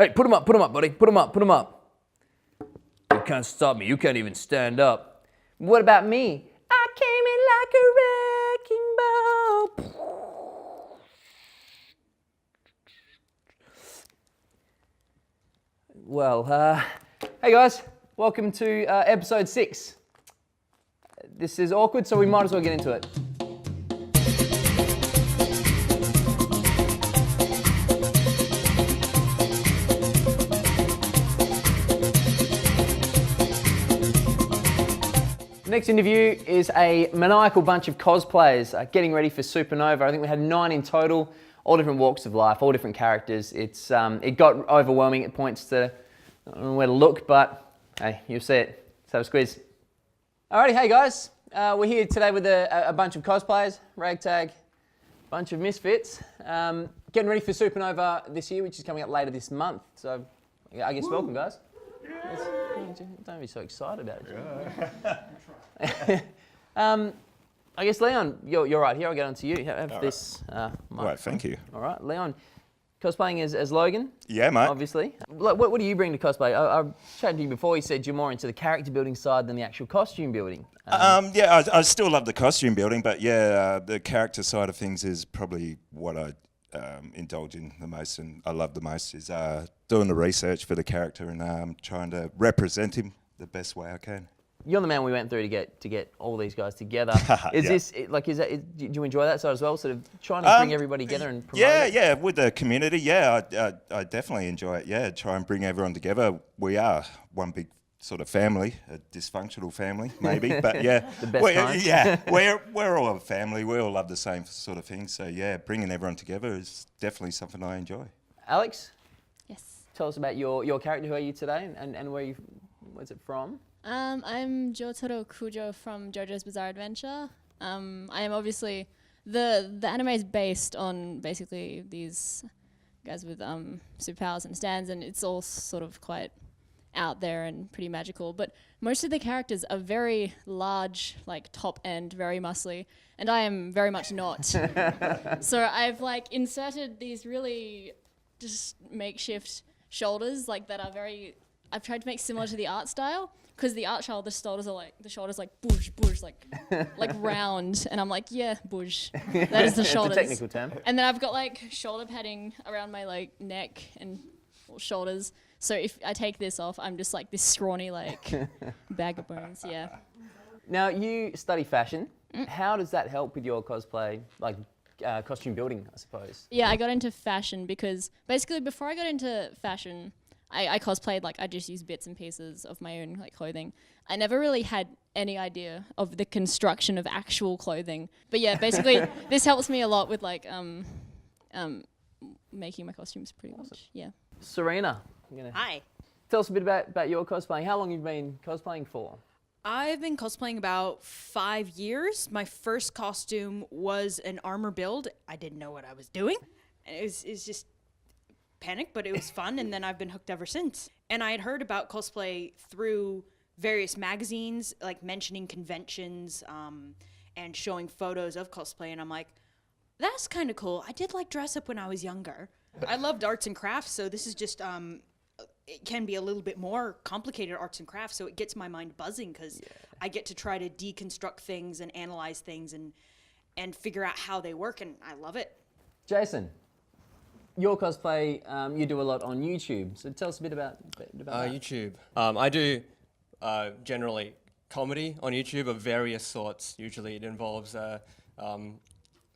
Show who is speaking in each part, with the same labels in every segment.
Speaker 1: Hey, put him up, buddy. Put him up. You can't stop me. You can't even stand up. What about me? I came in like a wrecking ball. Well, hey guys, welcome to episode 6. This is awkward, so we might as well get into it. Next interview is a maniacal bunch of cosplayers getting ready for Supernova. I think we had 9 in total, all different walks of life, all different characters. It got overwhelming at points to, I don't know where to look, but hey, you'll see it. Let's have a squeeze. Alrighty, hey guys. We're here today with a bunch of cosplayers, ragtag, bunch of misfits. Getting ready for Supernova this year, which is coming up later this month. So I guess welcome guys. Don't be so excited about it. I guess Leon, you're right here. I'll get on to you. Have this.
Speaker 2: Right, thank you.
Speaker 1: All right, Leon, cosplaying as Logan.
Speaker 2: Yeah, mate.
Speaker 1: Obviously. What do you bring to cosplay? I chatted to you before. You said you're more into the character building side than the actual costume building.
Speaker 2: Yeah, I still love the costume building, but yeah, the character side of things is probably what I indulge in the most, and I love the most is doing the research for the character and trying to represent him the best way I can.
Speaker 1: You're the man we went through to get all these guys together. Is do you enjoy that side as well? Sort of trying to bring everybody together and promote it?
Speaker 2: Yeah, with the community, yeah, I definitely enjoy it. Yeah, try and bring everyone together. We are one big sort of family, a dysfunctional family maybe, but yeah,
Speaker 1: the best kind.
Speaker 2: Yeah, we're all a family. We all love the same sort of things. So yeah, bringing everyone together is definitely something I enjoy.
Speaker 1: Alex?
Speaker 3: Yes.
Speaker 1: Tell us about your character. Who are you today, and where's it from?
Speaker 3: I'm Jotaro Kujo from JoJo's Bizarre Adventure. I am obviously the anime is based on basically these guys with superpowers and stands, and it's all sort of quite out there and pretty magical. But most of the characters are very large, like top end, very muscly, and I am very much not. So I've inserted these really just makeshift shoulders that are very. I've tried to make similar to the art style. Because the art style, the shoulders are bush, like round, and I'm like, yeah, bush. That is the shoulders.
Speaker 1: It's a technical term.
Speaker 3: And then I've got shoulder padding around my neck and shoulders. So if I take this off, I'm just this scrawny bag of bones. Yeah.
Speaker 1: Now you study fashion. How does that help with your cosplay, costume building, I suppose?
Speaker 3: Yeah, I got into fashion because basically before I got into fashion, I cosplayed, I just used bits and pieces of my own clothing. I never really had any idea of the construction of actual clothing. But yeah, basically this helps me a lot with making my costumes pretty much. Yeah.
Speaker 1: Sarena.
Speaker 4: Hi.
Speaker 1: Tell us a bit about your cosplaying. How long you've been cosplaying for?
Speaker 4: I've been cosplaying about 5 years. My first costume was an armor build. I didn't know what I was doing. And it was just panic, but it was fun, and then I've been hooked ever since. And I had heard about cosplay through various magazines, mentioning conventions and showing photos of cosplay, and I'm like, that's kind of cool. I did dress up when I was younger. I loved arts and crafts, so this is just it can be a little bit more complicated arts and crafts, so it gets my mind buzzing because I get to try to deconstruct things and analyze things and figure out how they work, and I love it.
Speaker 1: Jason, your cosplay, you do a lot on YouTube, so tell us a bit about that.
Speaker 5: YouTube. I do generally comedy on YouTube of various sorts. Usually it involves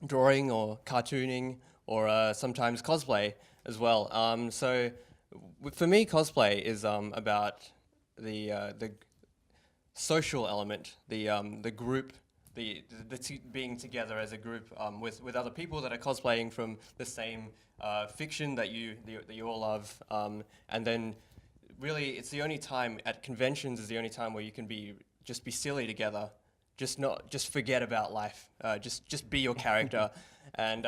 Speaker 5: drawing or cartooning or sometimes cosplay as well. So for me, cosplay is about the social element, the group, the being together as a group with other people that are cosplaying from the same fiction that you all love, and then really it's the only time at conventions is the only time where you can be silly together, just forget about life, just be your character, and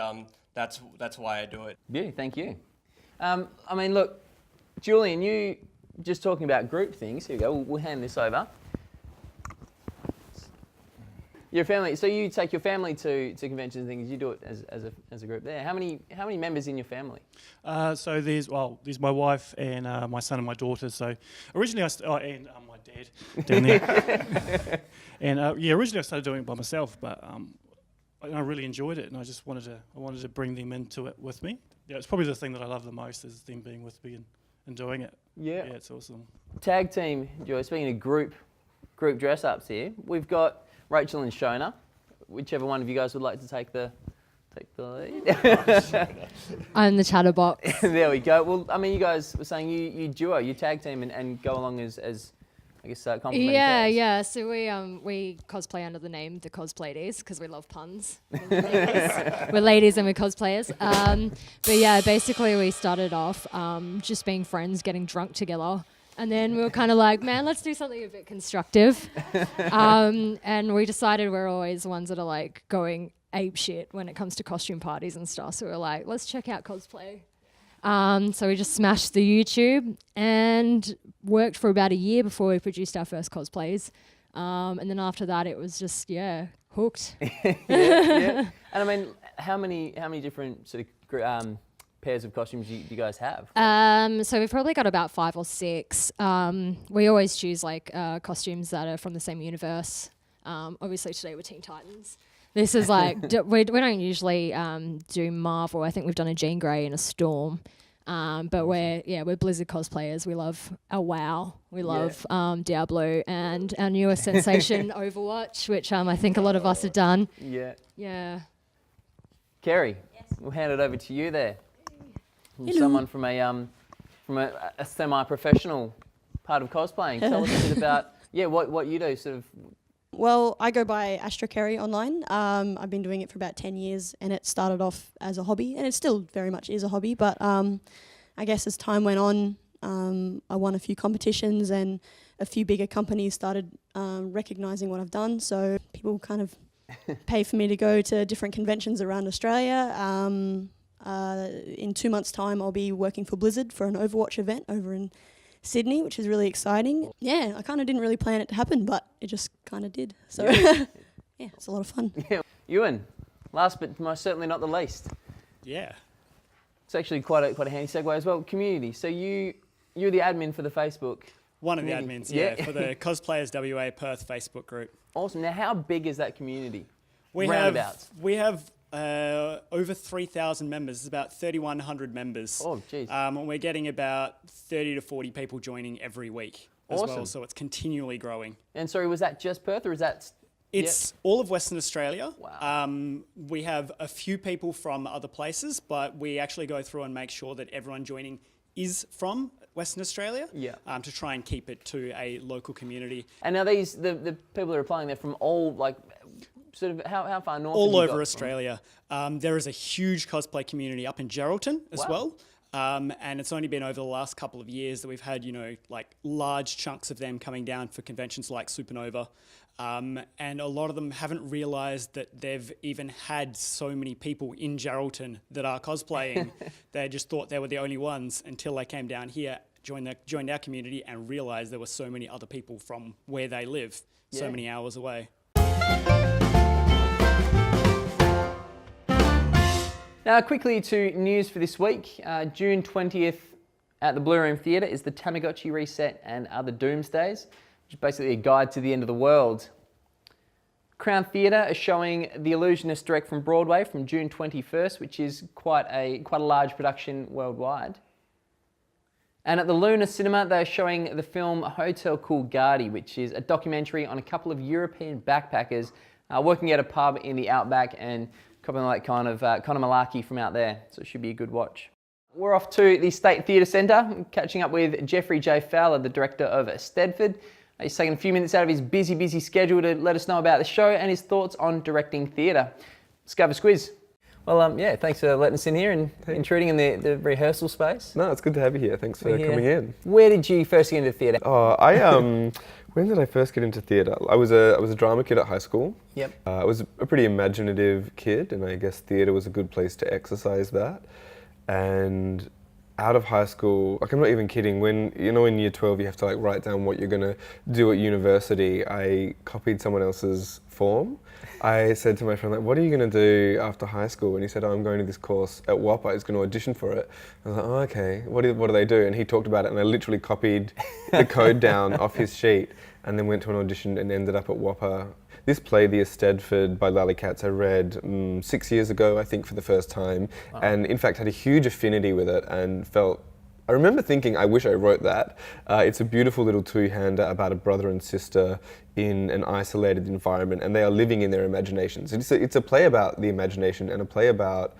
Speaker 5: that's why I do it.
Speaker 1: Yeah, thank you. Look, Julian, you just talking about group things. Here we go. We'll hand this over. Your family. So you take your family to conventions and things. You do it as a group there. How many members in your family?
Speaker 6: So there's my wife and my son and my daughter. So originally and my dad down there. And originally I started doing it by myself, but I really enjoyed it, and I just wanted to bring them into it with me. Yeah, it's probably the thing that I love the most is them being with me and doing it. Yeah, it's awesome. Tag
Speaker 1: team, Joy. Speaking of group dress ups here, we've got Racheal and Shayna. Whichever one of you guys would like to take the lead.
Speaker 7: I'm the chatterbox.
Speaker 1: There we go. Well, I mean, you guys were saying you duo, you tag team and go along as I guess complementing pairs.
Speaker 7: Yeah. So we cosplay under the name the Cosplaydies because we love puns. We're ladies and we're cosplayers. But yeah, basically we started off just being friends, getting drunk together. And then we were kind of like, man, let's do something a bit constructive. And we decided we're always the ones that are like going ape shit when it comes to costume parties and stuff. So we were like, let's check out cosplay. So we just smashed the YouTube and worked for about a year before we produced our first cosplays. And then after that, it was just, hooked.
Speaker 1: Yeah. And I mean, how many different sort of pairs of costumes do you guys have?
Speaker 7: So we've probably got about 5 or 6. We always choose like costumes that are from the same universe. Obviously today we're Teen Titans. This is like, we don't usually do Marvel. I think we've done a Jean Grey and a Storm. But we're Blizzard cosplayers. We love our WoW. We love Diablo and our newest sensation, Overwatch, which I think a lot of us have done.
Speaker 1: Yeah.
Speaker 7: Yeah.
Speaker 1: Kerrie, we'll hand it over to you there. Someone from a semi-professional part of cosplaying. Tell us a bit about what you do, sort of.
Speaker 8: Well, I go by Astro Kerrie online. I've been doing it for about 10 years, and it started off as a hobby, and it still very much is a hobby. But I guess as time went on, I won a few competitions, and a few bigger companies started recognising what I've done. So people kind of pay for me to go to different conventions around Australia. In 2 months' time, I'll be working for Blizzard for an Overwatch event over in Sydney, which is really exciting. Yeah, I kind of didn't really plan it to happen, but it just kind of did. So yeah, it's a lot of fun.
Speaker 1: Yeah. Ewan, last but most certainly not the least.
Speaker 6: Yeah.
Speaker 1: It's actually quite a handy segue as well. Community. So you're the admin for the Facebook.
Speaker 6: One of the admins, for the Cosplayers WA Perth Facebook group.
Speaker 1: Awesome. Now, how big is that community?
Speaker 6: We have over 3,000 members. It's about 3,100 members.
Speaker 1: Oh, geez.
Speaker 6: And we're getting about 30 to 40 people joining every week as well, so it's continually growing.
Speaker 1: And sorry, was that just Perth or is that...
Speaker 6: It's all of Western Australia.
Speaker 1: Wow.
Speaker 6: We have a few people from other places, but we actually go through and make sure that everyone joining is from Western Australia to try and keep it to a local community.
Speaker 1: And now the people that are applying, they're from all, like, sort of, how far north?
Speaker 6: All over Australia. There is a huge cosplay community up in Geraldton as well. And it's only been over the last couple of years that we've had, like large chunks of them coming down for conventions like Supernova. And a lot of them haven't realised that they've even had so many people in Geraldton that are cosplaying. They just thought they were the only ones until they came down here, joined our community and realised there were so many other people from where they live, so many hours away.
Speaker 1: Now, quickly to news for this week. June 20th at the Blue Room Theatre is the Tamagotchi Reset and Other Doomsdays, which is basically a guide to the end of the world. Crown Theatre is showing The Illusionists direct from Broadway from June 21st, which is quite a large production worldwide. And at the Luna Cinema, they're showing the film Hotel Coolgardie, which is a documentary on a couple of European backpackers working at a pub in the outback and copying like kind of malarkey from out there. So it should be a good watch. We're off to the State Theatre Centre, catching up with Jay Fowler, the director of Stedford. He's taken a few minutes out of his busy schedule to let us know about the show and his thoughts on directing theatre. Let's go have a squiz. Well, thanks for letting us in here and intruding in the rehearsal space.
Speaker 9: No, it's good to have you here. Thanks for coming in.
Speaker 1: Where did you first get into theatre?
Speaker 9: When did I first get into theatre? I was a drama kid at high school.
Speaker 1: Yep.
Speaker 9: I was a pretty imaginative kid, and I guess theatre was a good place to exercise that. And out of high school, like I'm not even kidding, when, you know, in year 12 you have to like write down what you're gonna do at university, I copied someone else's form. I said to my friend, like, what are you gonna do after high school? And he said, oh, I'm going to this course at WAPA, he's gonna audition for it. I was like, oh, okay, what do they do? And he talked about it, and I literally copied the code down off his sheet and then went to an audition and ended up at WAPA. This play, The Eisteddfod by Lally Katz, I read 6 years ago, I think, for the first time, and in fact had a huge affinity with it and felt, I remember thinking, I wish I wrote that. It's a beautiful little two-hander about a brother and sister in an isolated environment, and they are living in their imaginations. It's a play about the imagination and a play about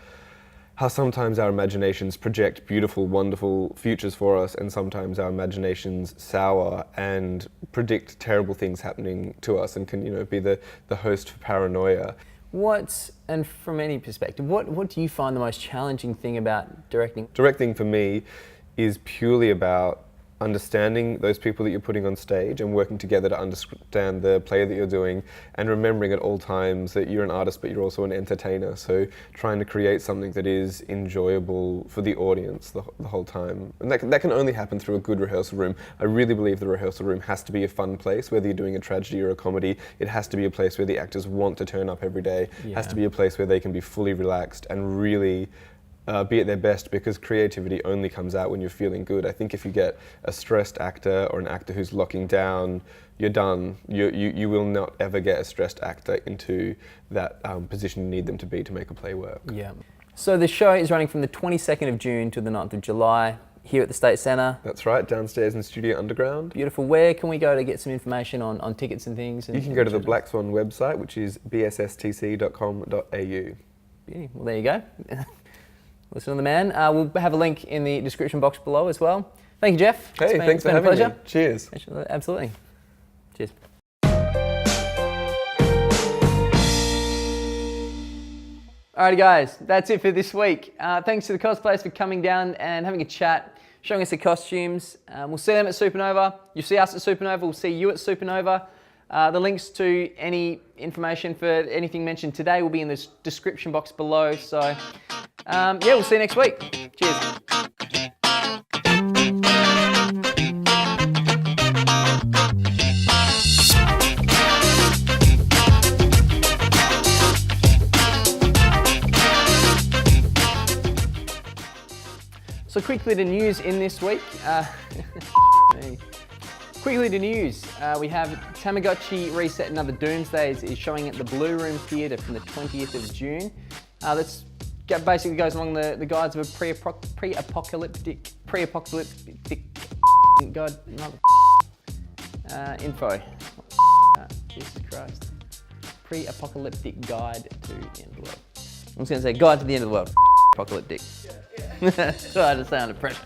Speaker 9: how sometimes our imaginations project beautiful, wonderful futures for us, and sometimes our imaginations sour and predict terrible things happening to us and can, you know, be the host for paranoia.
Speaker 1: And from any perspective, what do you find the most challenging thing about directing?
Speaker 9: Directing for me is purely about understanding those people that you're putting on stage and working together to understand the play that you're doing, and remembering at all times that you're an artist but you're also an entertainer, so trying to create something that is enjoyable for the audience the whole time. And that can only happen through a good rehearsal room. I really believe the rehearsal room has to be a fun place, whether you're doing a tragedy or a comedy. It has to be a place where the actors want to turn up every day. It has to be a place where they can be fully relaxed and really be at their best, because creativity only comes out when you're feeling good. I think if you get a stressed actor or an actor who's locking down, you're done. You will not ever get a stressed actor into that position you need them to be to make a play work.
Speaker 1: Yeah. So the show is running from the 22nd of June to the 9th of July here at the State Centre.
Speaker 9: That's right, downstairs in Studio Underground.
Speaker 1: Beautiful. Where can we go to get some information on tickets and things?
Speaker 9: You can go to the Black Swan website, which is bsstc.com.au.
Speaker 1: Beauty. Well, there you go. Listen to the man. We'll have a link in the description box below as well. Thank you, Jeff.
Speaker 9: Hey, thanks for having me. Cheers.
Speaker 1: Absolutely. Cheers. Alrighty guys, that's it for this week. Thanks to the cosplayers for coming down and having a chat, showing us the costumes. We'll see them at Supernova. You'll see us at Supernova. We'll see you at Supernova. The links to any information for anything mentioned today will be in the description box below. So, yeah, we'll see you next week. Cheers. So quickly to news in this week. Quickly to news, we have Tamagotchi Reset Another Doomsdays is showing at the Blue Room Theatre from the 20th of June. That's basically goes along the guides of a pre-apocalyptic God, info. Jesus Christ. Pre-apocalyptic guide to the end of the world. I'm just going to say guide to the end of the world. Apocalyptic. So I just say under pressure.